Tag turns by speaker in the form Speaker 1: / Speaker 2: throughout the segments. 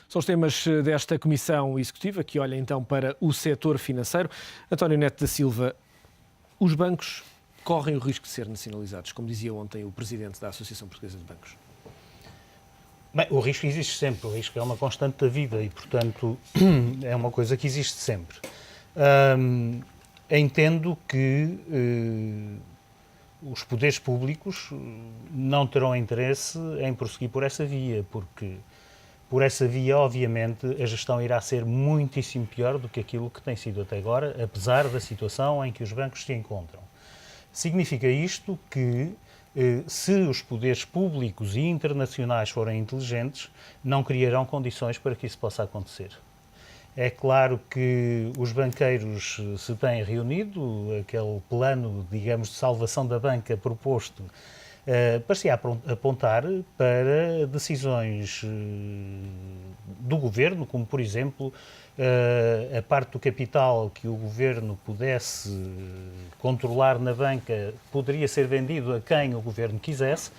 Speaker 1: São os temas desta Comissão Executiva, que olha então para o setor financeiro. António Neto da Silva, os bancos correm o risco de ser nacionalizados, como dizia ontem o Presidente da Associação Portuguesa de Bancos.
Speaker 2: Bem, o risco existe sempre, o risco é uma constante da vida e, portanto, é uma coisa que existe sempre. Entendo que os poderes públicos não terão interesse em prosseguir por essa via, porque por essa via, obviamente, a gestão irá ser muitíssimo pior do que aquilo que tem sido até agora, apesar da situação em que os bancos se encontram. Significa isto que, se os poderes públicos e internacionais forem inteligentes, não criarão condições para que isso possa acontecer. É claro que os banqueiros se têm reunido, aquele plano, digamos, de salvação da banca proposto, parecia apontar para decisões do Governo, como, por exemplo, a parte do capital que o Governo pudesse controlar na banca poderia ser vendido a quem o Governo quisesse.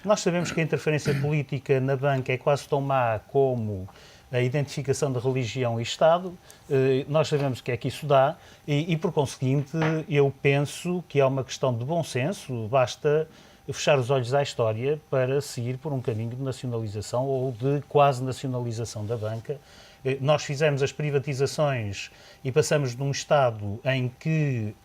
Speaker 2: Nós sabemos que a interferência política na banca é quase tão má como a identificação de religião e Estado. Nós sabemos o que é que isso dá e, por conseguinte, eu penso que é uma questão de bom senso, basta fechar os olhos à história para seguir por um caminho de nacionalização ou de quase nacionalização da banca. Nós fizemos as privatizações e passamos de um Estado em que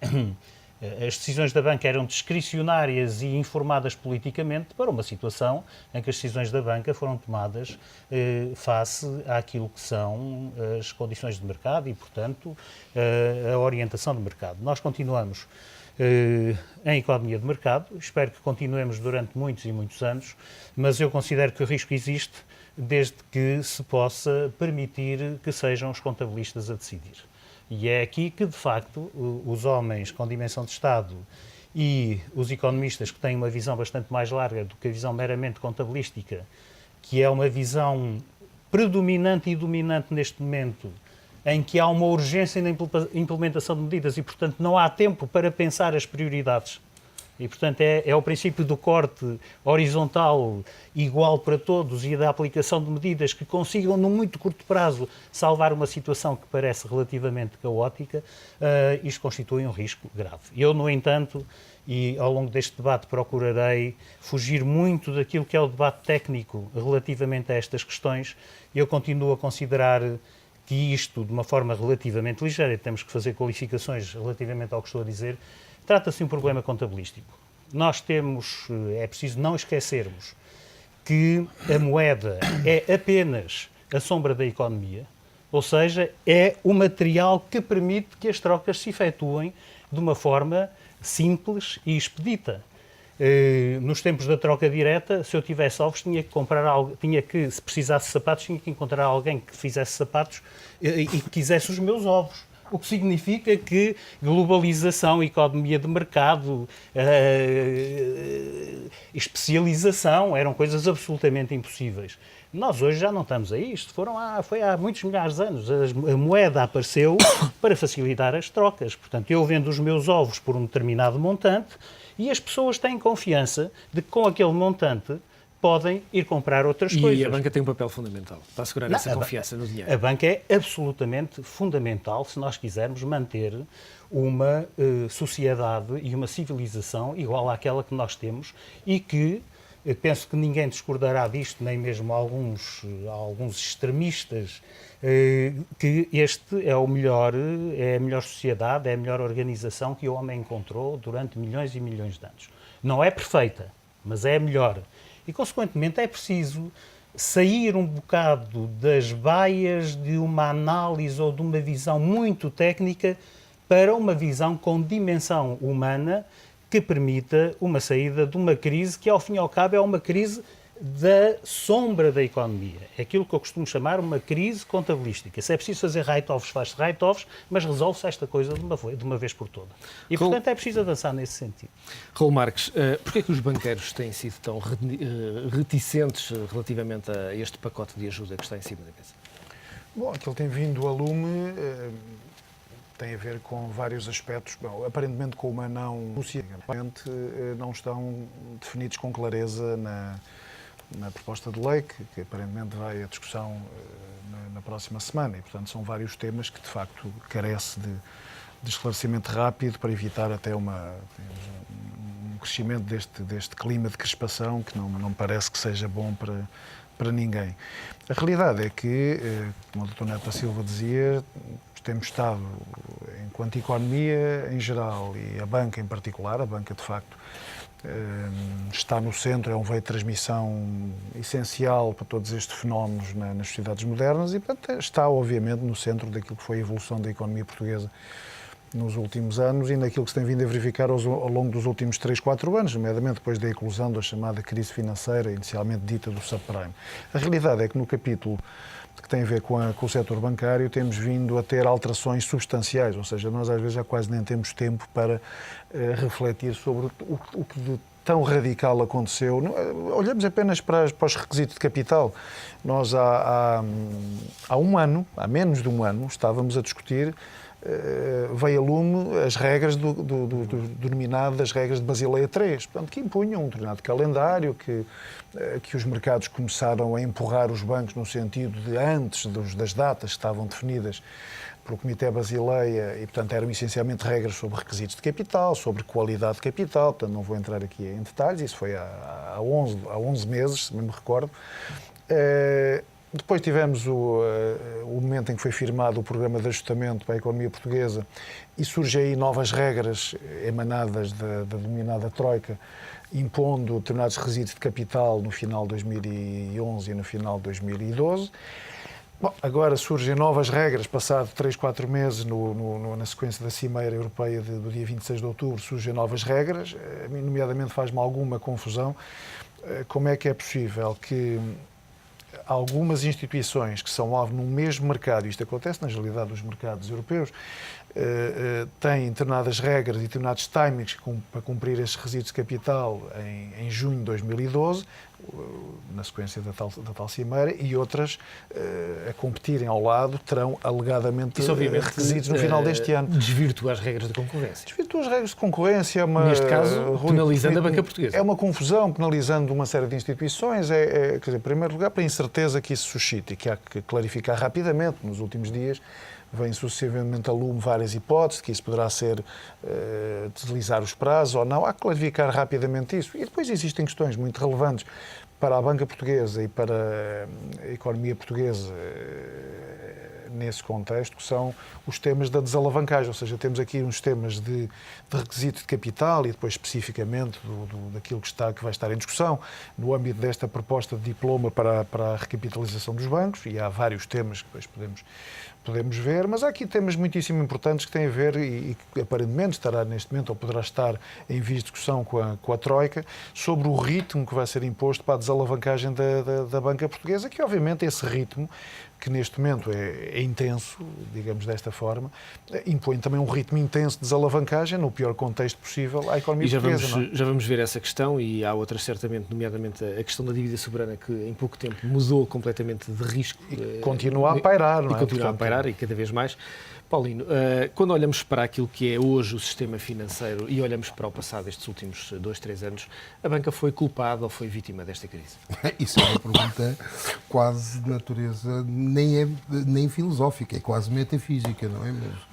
Speaker 2: as decisões da banca eram discricionárias e informadas politicamente para uma situação em que as decisões da banca foram tomadas face àquilo que são as condições de mercado e, portanto, a orientação do mercado. Nós continuamos em economia de mercado, espero que continuemos durante muitos e muitos anos, mas eu considero que o risco existe desde que se possa permitir que sejam os contabilistas a decidir. E é aqui que, de facto, os homens com dimensão de Estado e os economistas que têm uma visão bastante mais larga do que a visão meramente contabilística, que é uma visão predominante e dominante neste momento, em que há uma urgência na implementação de medidas e, portanto, não há tempo para pensar as prioridades. E, portanto, é o princípio do corte horizontal igual para todos e da aplicação de medidas que consigam, num muito curto prazo, salvar uma situação que parece relativamente caótica. Isto constitui um risco grave. Eu, no entanto, e ao longo deste debate procurarei fugir muito daquilo que é o debate técnico relativamente a estas questões. Eu continuo a considerar que isto, de uma forma relativamente ligeira, temos que fazer qualificações relativamente ao que estou a dizer, trata-se de um problema contabilístico. Nós temos, é preciso não esquecermos que a moeda é apenas a sombra da economia, ou seja, é o material que permite que as trocas se efetuem de uma forma simples e expedita. Nos tempos da troca direta, se eu tivesse ovos, tinha que comprar algo, se precisasse de sapatos, tinha que encontrar alguém que fizesse sapatos e que quisesse os meus ovos. O que significa que globalização, economia de mercado, especialização eram coisas absolutamente impossíveis. Nós hoje já não estamos a isto. Foi há muitos milhares de anos. A moeda apareceu para facilitar as trocas. Portanto, eu vendo os meus ovos por um determinado montante e as pessoas têm confiança de que com aquele montante podem ir comprar outras coisas.
Speaker 1: E a banca tem um papel fundamental para assegurar essa confiança no dinheiro.
Speaker 2: A banca é absolutamente fundamental se nós quisermos manter uma sociedade e uma civilização igual àquela que nós temos e que, penso que ninguém discordará disto, nem mesmo alguns extremistas, que este é a melhor sociedade, é a melhor organização que o homem encontrou durante milhões e milhões de anos. Não é perfeita, mas é a melhor. E, consequentemente, é preciso sair um bocado das baias de uma análise ou de uma visão muito técnica para uma visão com dimensão humana que permita uma saída de uma crise que, ao fim e ao cabo, é uma crise da sombra da economia. É aquilo que eu costumo chamar uma crise contabilística. Se é preciso fazer write-offs, faz-se write-offs, mas resolve-se esta coisa de uma vez por toda. E, portanto, é preciso avançar nesse sentido.
Speaker 1: Raul Marques, porquê é que os banqueiros têm sido tão reticentes relativamente a este pacote de ajuda que está em cima da mesa?
Speaker 3: Bom, aquilo tem vindo a lume, tem a ver com vários aspectos. Bom, aparentemente com uma não estão definidos com clareza na proposta de lei, que aparentemente vai à discussão na próxima semana. E, portanto, são vários temas que, de facto, carece de esclarecimento rápido para evitar até um crescimento deste clima de crispação que não me parece que seja bom para ninguém. A realidade é que, como o Dr. Neto da Silva dizia, temos estado, enquanto economia em geral e a banca em particular, a banca de facto está no centro, é um veio de transmissão essencial para todos estes fenómenos nas sociedades modernas e, portanto, está obviamente no centro daquilo que foi a evolução da economia portuguesa nos últimos anos e naquilo que se tem vindo a verificar ao longo dos últimos 3, 4 anos, nomeadamente depois da eclosão da chamada crise financeira, inicialmente dita do subprime. A realidade é que no capítulo que tem a ver com o setor bancário temos vindo a ter alterações substanciais, ou seja, nós às vezes já quase nem temos tempo para refletir sobre o que de tão radical aconteceu. Olhamos apenas para os requisitos de capital. Nós há menos de um ano, estávamos a discutir veio a lume as regras denominadas regras de Basileia III, portanto, que impunham um determinado calendário, que os mercados começaram a empurrar os bancos no sentido de antes das datas que estavam definidas pelo Comitê Basileia e, portanto, eram essencialmente regras sobre requisitos de capital, sobre qualidade de capital, portanto, não vou entrar aqui em detalhes, isso foi há 11 meses, se me recordo. Depois tivemos o momento em que foi firmado o Programa de Ajustamento para a Economia Portuguesa e surgem aí novas regras emanadas da denominada Troika, impondo determinados requisitos de capital no final de 2011 e no final de 2012. Bom, agora surgem novas regras, passado 3, 4 meses, na sequência da Cimeira Europeia do dia 26 de outubro, surgem novas regras. A mim, nomeadamente, faz-me alguma confusão como é que é possível que algumas instituições que são alvo no mesmo mercado, isto acontece na realidade dos mercados europeus, têm determinadas regras e determinados timings para cumprir estes requisitos de capital em junho de 2012, na sequência da tal cimeira, e outras a competirem ao lado terão alegadamente requisitos no final deste ano.
Speaker 1: Desvirtua as regras de concorrência.
Speaker 3: Desvirtua as regras de concorrência.
Speaker 1: Neste caso, penalizando a banca portuguesa.
Speaker 3: É uma confusão, penalizando uma série de instituições. Quer dizer, em primeiro lugar, para a incerteza que isso suscita e que há que clarificar rapidamente. Nos últimos dias vêm sucessivamente a lume várias hipóteses, que isso poderá ser deslizar os prazos ou não. Há que clarificar rapidamente isso. E depois existem questões muito relevantes para a banca portuguesa e para a economia portuguesa nesse contexto, que são os temas da desalavancagem, ou seja, temos aqui uns temas de requisito de capital e depois especificamente daquilo que vai estar em discussão no âmbito desta proposta de diploma para a recapitalização dos bancos, e há vários temas que depois podemos ver, mas há aqui temas muitíssimo importantes que têm a ver e que aparentemente estará neste momento ou poderá estar em vias de discussão com a Troika sobre o ritmo que vai ser imposto para a desalavancagem da banca portuguesa, que obviamente esse ritmo, que neste momento é intenso, digamos desta forma, impõe também um ritmo intenso de desalavancagem no pior contexto possível à economia portuguesa.
Speaker 1: Já vamos ver essa questão e há outras certamente, nomeadamente a questão da dívida soberana, que em pouco tempo mudou completamente de risco.
Speaker 3: E continua a pairar, não é?
Speaker 1: E continua a pairar e cada vez mais. Paulino, quando olhamos para aquilo que é hoje o sistema financeiro e olhamos para o passado destes últimos 2, 3 anos, a banca foi culpada ou foi vítima desta crise?
Speaker 4: Isso é uma pergunta quase de natureza, nem filosófica, é quase metafísica, não é mesmo?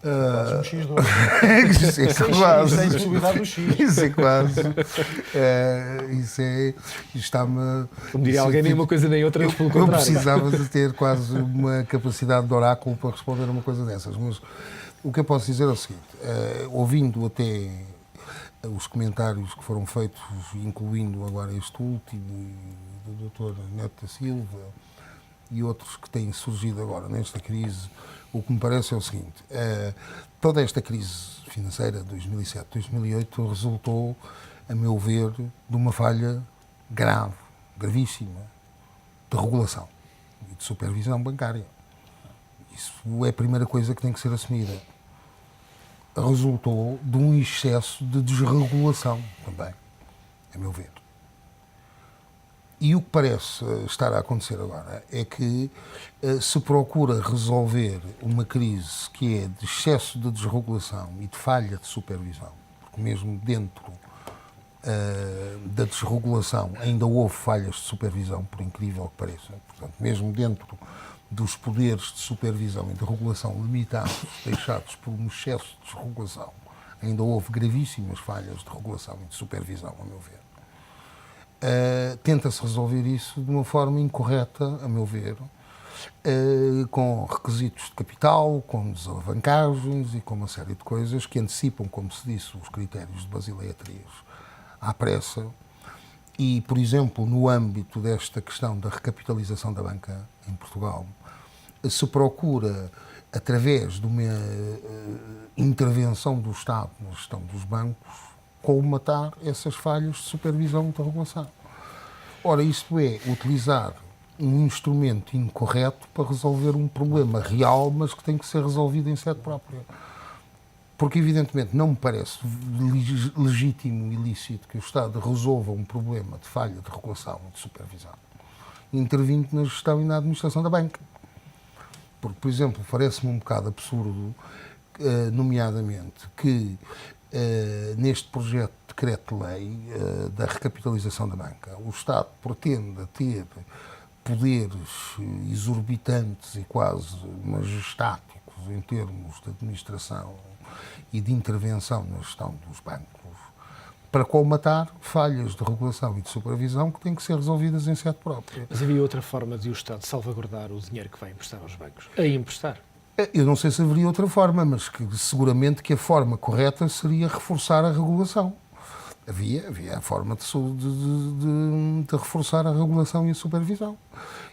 Speaker 3: Quase um X2.
Speaker 4: Isso é quase.
Speaker 3: Sem possibilidade do X.
Speaker 4: Isso é quase. Está-me.
Speaker 1: Como diria alguém, nem uma coisa nem outra, pelo contrário.
Speaker 4: Eu precisava de ter quase uma capacidade de oráculo para responder a uma coisa dessas. Mas o que eu posso dizer é o seguinte: ouvindo até os comentários que foram feitos, incluindo agora este último, do Dr. Neto da Silva e outros que têm surgido agora nesta crise, o que me parece é o seguinte: toda esta crise financeira de 2007-2008 resultou, a meu ver, de uma falha grave, gravíssima, de regulação e de supervisão bancária. Isso é a primeira coisa que tem que ser assumida. Resultou de um excesso de desregulação também, a meu ver. E o que parece estar a acontecer agora é que se procura resolver uma crise que é de excesso de desregulação e de falha de supervisão, porque mesmo dentro da desregulação, ainda houve falhas de supervisão, por incrível que pareça. Portanto, mesmo dentro dos poderes de supervisão e de regulação limitados, deixados por um excesso de desregulação, ainda houve gravíssimas falhas de regulação e de supervisão, a meu ver. Tenta-se resolver isso de uma forma incorreta, a meu ver, com requisitos de capital, com desavancagens e com uma série de coisas que antecipam, como se disse, os critérios de Basileia III à pressa. E, por exemplo, no âmbito desta questão da recapitalização da banca em Portugal, se procura, através de uma intervenção do Estado na gestão dos bancos, colmatar essas falhas de supervisão e de regulação. Ora, isto é utilizar um instrumento incorreto para resolver um problema real, mas que tem que ser resolvido em sede própria. Porque, evidentemente, não me parece legítimo e ilícito que o Estado resolva um problema de falha de regulação e de supervisão, intervindo na gestão e na administração da banca. Porque, por exemplo, parece-me um bocado absurdo, nomeadamente, que neste projeto de decreto-lei da recapitalização da banca, o Estado pretenda ter poderes exorbitantes e quase majestáticos em termos de administração e de intervenção na gestão dos bancos, para colmatar falhas de regulação e de supervisão que têm que ser resolvidas em sede própria.
Speaker 1: Mas havia outra forma de o Estado salvaguardar o dinheiro que vai emprestar aos bancos? A emprestar?
Speaker 4: Eu não sei se haveria outra forma, mas seguramente que a forma correta seria reforçar a regulação. Havia a forma de reforçar a regulação e a supervisão.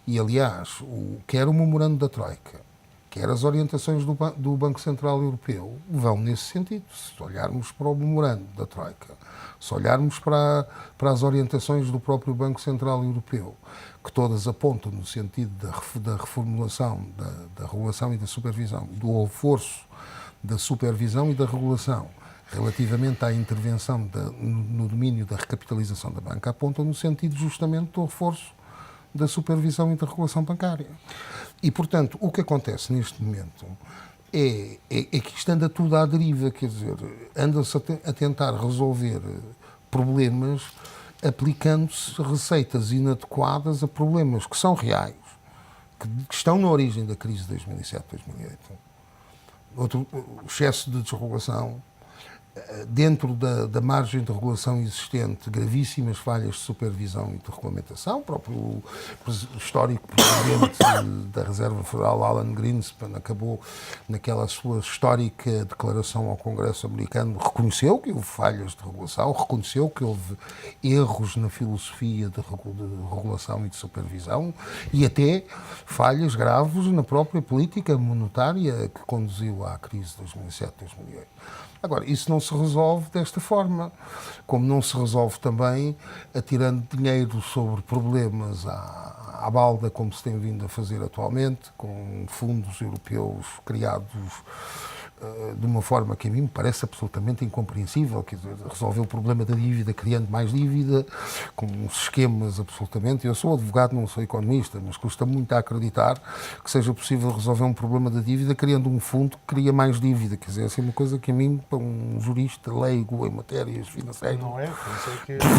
Speaker 4: E, aliás, quer o memorando da Troika, quer as orientações do Banco Central Europeu, vão nesse sentido. Se olharmos para o memorando da Troika, se olharmos para as orientações do próprio Banco Central Europeu, que todas apontam no sentido da reformulação da regulação e da supervisão, do reforço da supervisão e da regulação, relativamente à intervenção no domínio da recapitalização da banca, apontam no sentido justamente do reforço da supervisão e da regulação bancária. E, portanto, o que acontece neste momento é que isto anda tudo à deriva, quer dizer, anda-se a tentar resolver problemas aplicando-se receitas inadequadas a problemas que são reais, que estão na origem da crise de 2007-2008. O excesso de desregulação, dentro da margem de regulação existente, gravíssimas falhas de supervisão e de regulamentação. O próprio histórico presidente da Reserva Federal, Alan Greenspan, acabou naquela sua histórica declaração ao Congresso americano, reconheceu que houve falhas de regulação, reconheceu que houve erros na filosofia de regulação e de supervisão e até falhas graves na própria política monetária que conduziu à crise de 2007-2008. Agora, isso não se resolve desta forma, como não se resolve também atirando dinheiro sobre problemas à balda, como se tem vindo a fazer atualmente, com fundos europeus criados de uma forma que a mim me parece absolutamente incompreensível, quer dizer, resolver o problema da dívida criando mais dívida, com esquemas absolutamente... Eu sou advogado, não sou economista, mas custa muito a acreditar que seja possível resolver um problema da dívida criando um fundo que cria mais dívida, quer dizer, assim, uma coisa que a mim, para um jurista leigo em matérias financeiras,
Speaker 3: Não é?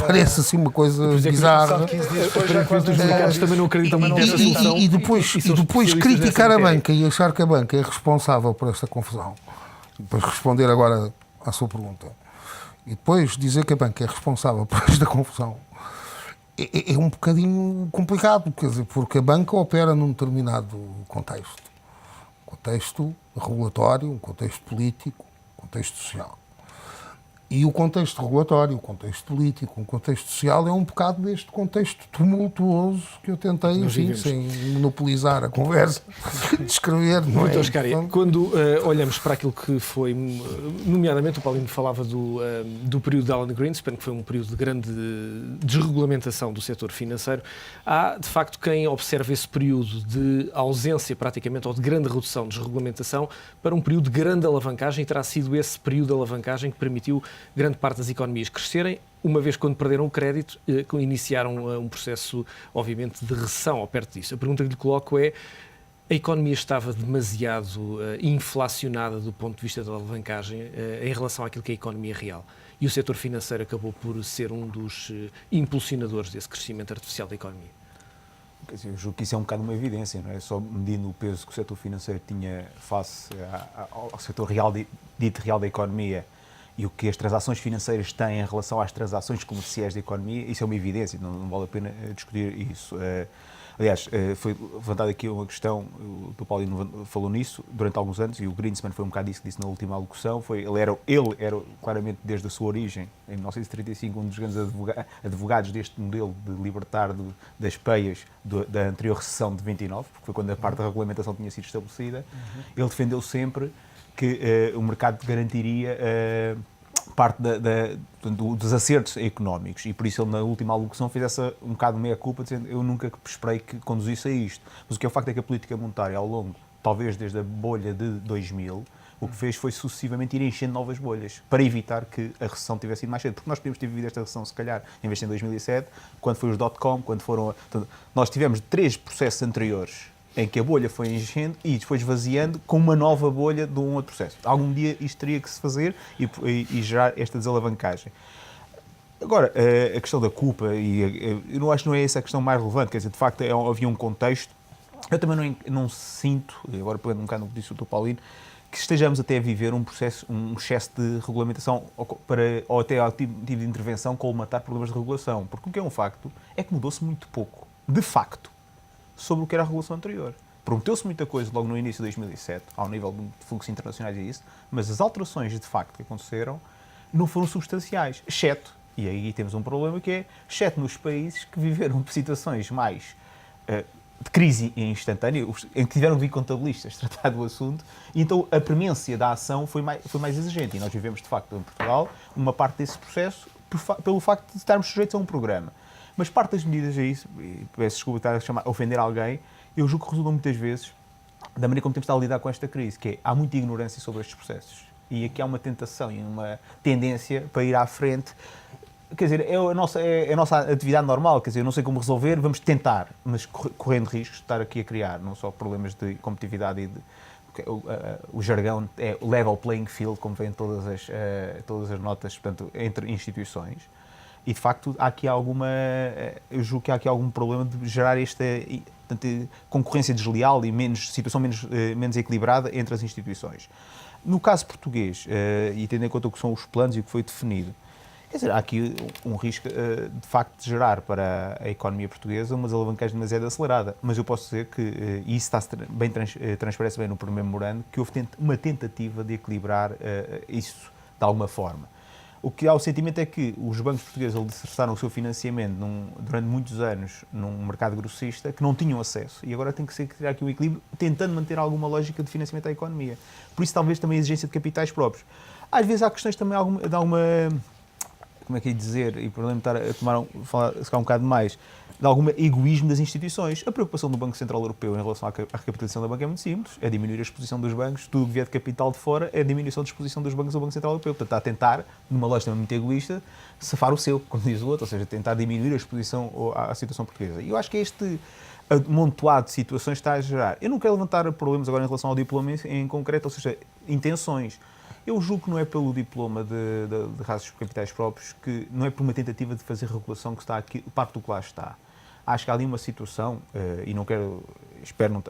Speaker 4: parece assim uma coisa bizarra.
Speaker 1: Os mercados também não acreditam muito nessa solução.
Speaker 4: E depois criticar a banca e achar que a banca é responsável por esta confusão. Para responder agora à sua pergunta, e depois dizer que a banca é responsável por esta confusão é um bocadinho complicado, quer dizer, porque a banca opera num determinado contexto regulatório, um contexto político, um contexto social. E o contexto regulatório, o contexto político, o contexto social é um bocado deste contexto tumultuoso que eu tentei, enfim, sem monopolizar a conversa, descrever. Não
Speaker 1: Muito,
Speaker 4: é?
Speaker 1: Oscar, quando olhamos para aquilo que foi, nomeadamente o Paulino falava do período de Alan Greenspan, que foi um período de grande desregulamentação do setor financeiro, há de facto quem observa esse período de ausência praticamente ou de grande redução de desregulamentação para um período de grande alavancagem, e terá sido esse período de alavancagem que permitiu grande parte das economias crescerem, uma vez quando perderam o crédito, iniciaram um processo, obviamente, de recessão ao perto disso. A pergunta que lhe coloco é, A economia estava demasiado inflacionada do ponto de vista da alavancagem em relação àquilo que é a economia real. E o setor financeiro acabou por ser um dos impulsionadores desse crescimento artificial da economia.
Speaker 5: Quer dizer, eu julgo que isso é um bocado uma evidência, não é? Só medindo o peso que o setor financeiro tinha face ao setor real, dito real da economia, e o que as transações financeiras têm em relação às transações comerciais da economia, isso é uma evidência, não vale a pena discutir isso. Aliás, foi levantada aqui uma questão, o Dr. Paulino falou nisso durante alguns anos, e o Greenspan foi um bocado isso que disse na última alocução, ele era claramente desde a sua origem, em 1935, um dos grandes advogados deste modelo de libertar das peias da anterior recessão de 29, porque foi quando a parte da regulamentação tinha sido estabelecida. Ele defendeu sempre que o mercado garantiria parte dos acertos económicos, e por isso ele na última alocução fez um bocado de meia-culpa, dizendo eu nunca esperei que conduzisse a isto. Mas o que é o facto é que a política monetária ao longo, talvez desde a bolha de 2000, o que fez foi sucessivamente ir enchendo novas bolhas, para evitar que a recessão tivesse ido mais cedo. Porque nós podíamos ter vivido esta recessão, se calhar, em vez de em 2007, quando foi os .com, quando foram... Nós tivemos 3 processos anteriores em que a bolha foi enchendo e depois esvaziando com uma nova bolha de um outro processo. Algum dia isto teria que se fazer e gerar esta desalavancagem. Agora, a questão da culpa, eu não acho que não é essa a questão mais relevante, quer dizer, de facto havia um contexto. Eu também não sinto, agora pegando um bocado no que disse o Dr. Paulino, que estejamos até a viver um excesso de regulamentação ou até ao tipo de intervenção colmatar problemas de regulação. Porque o que é um facto é que mudou-se muito pouco, de facto, sobre o que era a regulação anterior. Prometeu-se muita coisa logo no início de 2007, ao nível de fluxos internacionais e isso, mas as alterações de facto que aconteceram não foram substanciais, exceto, e aí temos um problema que é, exceto nos países que viveram situações mais de crise instantânea, em que tiveram que vir contabilistas tratar do assunto, e então a premência da ação foi mais exigente. E nós vivemos, de facto, em Portugal, uma parte desse processo pelo facto de estarmos sujeitos a um programa. Mas parte das medidas a isso, e peço desculpa estar a ofender alguém, eu julgo que resultam muitas vezes da maneira como temos estado a lidar com esta crise, que é, há muita ignorância sobre estes processos. E aqui há uma tentação e uma tendência para ir à frente. Quer dizer, é a nossa atividade normal, quer dizer, eu não sei como resolver, vamos tentar, mas correndo riscos de estar aqui a criar não só problemas de competitividade e o jargão é o level playing field, como vem todas as notas, portanto, entre instituições. E, de facto, eu julgo que há aqui algum problema de gerar esta concorrência desleal e situação menos equilibrada entre as instituições. No caso português, e tendo em conta o que são os planos e o que foi definido, quer dizer, há aqui um risco, de facto, de gerar para a economia portuguesa uma desalavancagem demasiado acelerada. Mas eu posso dizer que, e isso transparece bem no primeiro memorando, que houve uma tentativa de equilibrar isso de alguma forma. O que há o sentimento é que os bancos portugueses alicerçaram o seu financiamento durante muitos anos num mercado grossista que não tinham acesso e agora tem que criar aqui um equilíbrio tentando manter alguma lógica de financiamento à economia. Por isso talvez também a exigência de capitais próprios. Às vezes há questões também de alguma, como é que é dizer, e por estar a falar se calhar um bocado mais, de algum egoísmo das instituições. A preocupação do Banco Central Europeu em relação à recapitalização da banca é muito simples, é diminuir a exposição dos bancos, tudo que vier de capital de fora é a diminuição de exposição dos bancos ao Banco Central Europeu. Portanto, está a tentar, numa lógica muito egoísta, safar o seu, como diz o outro, ou seja, tentar diminuir a exposição à situação portuguesa. E eu acho que é este amontoado de situações que está a gerar. Eu não quero levantar problemas agora em relação ao diploma em concreto, ou seja, intenções. Eu julgo que não é pelo diploma de rasgos de capitais próprios, que não é por uma tentativa de fazer regulação que está aqui, parte do que lá está. Acho que há ali uma situação, e não quero, espero não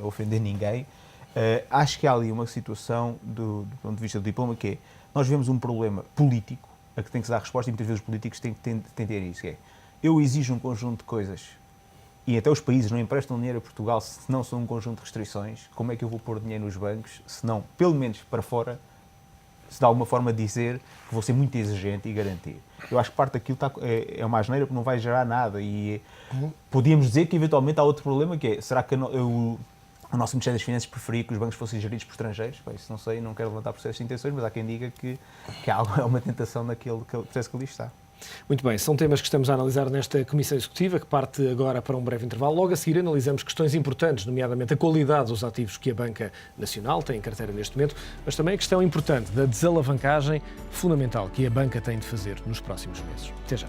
Speaker 5: ofender ninguém, acho que há ali uma situação do ponto de vista do diploma que é, nós vemos um problema político a que tem que se dar resposta e muitas vezes os políticos têm que ter isso, que é, eu exijo um conjunto de coisas e até os países não emprestam dinheiro a Portugal se não são um conjunto de restrições, como é que eu vou pôr dinheiro nos bancos se não, pelo menos para fora, se de alguma forma dizer que vou ser muito exigente e garantir. Eu acho que parte daquilo é uma asneira porque não vai gerar nada e podíamos dizer que eventualmente há outro problema que é, será que o nosso Ministério das Finanças preferia que os bancos fossem geridos por estrangeiros? Bem, isso não sei, não quero levantar processos de intenções, mas há quem diga que há uma tentação naquele processo que ali está.
Speaker 1: Muito bem, são temas que estamos a analisar nesta Comissão Executiva, que parte agora para um breve intervalo. Logo a seguir analisamos questões importantes, nomeadamente a qualidade dos ativos que a Banca Nacional tem em carteira neste momento, mas também a questão importante da desalavancagem fundamental que a banca tem de fazer nos próximos meses. Até já.